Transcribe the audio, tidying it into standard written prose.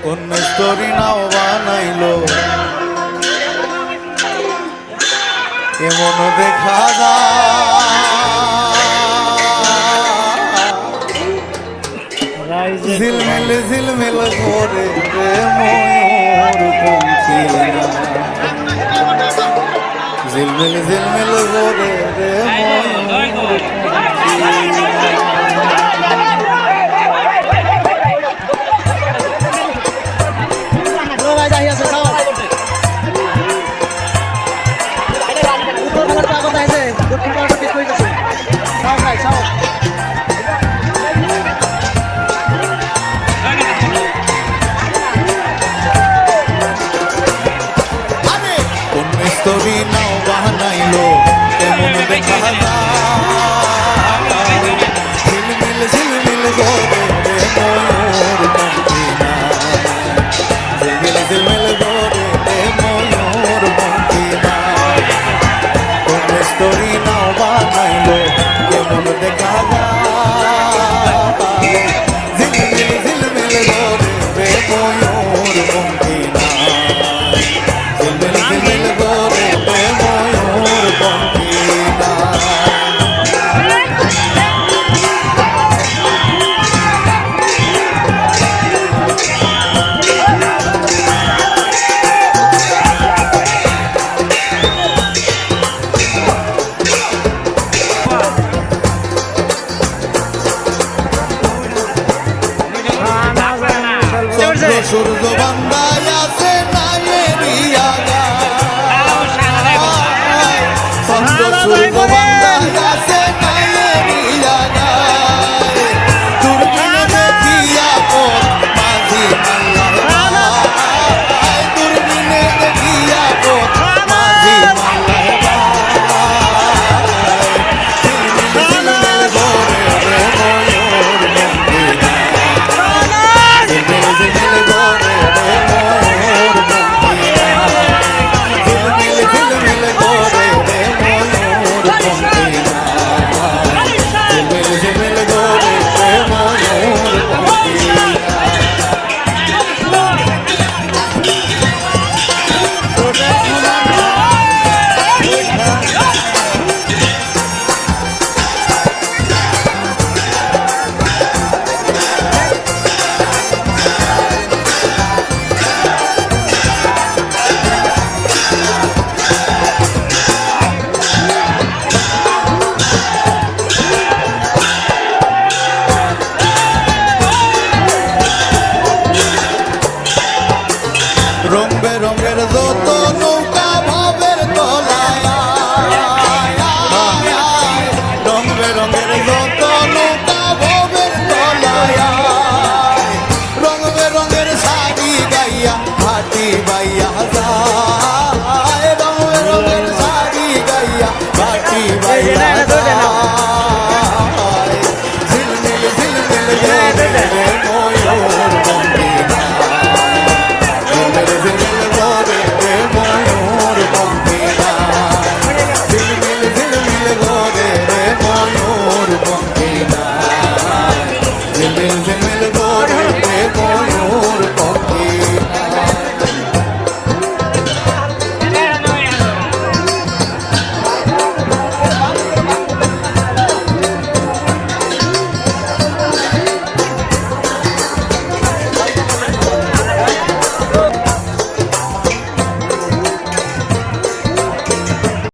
কোন স্টোরি নাও বানাইলো এমন দেখা যায় ঝিলমিল ঝিলমিল করে রে ময়ূর পঙ্খী ঝিলমিল ঝিলমিল করে রে ময়ূর স্টোরি নাও বানাইলো এমন দেখা যায় ঝিলমিল ঝিলমিল করে রে ময়ূর পঙ্খী ঝিলমিল ঝিলমিল করে রে ময়ূর পঙ্খী কোন স্টোরি নাও বানাইলো এমন দেখা যায় ঝিলমিল ঝিলমিল করে রে ময়ূর পঙ্খী ঝিলমিল ঝিলমিল করে রে ময়ূর পঙ্খী সূর্য বান্দায় আছে নাইরিয়া গায় চন্দ্র সূর্য বান্দায় আছে নাইরিয়া গায় দূরবীনে দেখিয়া পথ মাঝি মাল্লায় দূরবীনে দেখিয়া পথ মাঝি মাল্লায় ঝিলমিল করে রে ময়ূর পঙ্খী ঝিলমিল ঝিলমিল করে রে ময়ূর পঙ্খী ঝিলমিল ঝিলমিল করে রে ময়ূর পঙ্খী ঝিলমিল ঝিলমিল করে রে ময়ূর পঙ্খী রং বেরঙের যত নৌকা ভাবের তলায় রং বেরঙের যত নৌকা ভাবের তলায় রং বেরঙের শাড়ি গাইয়া হাতি বাইয়া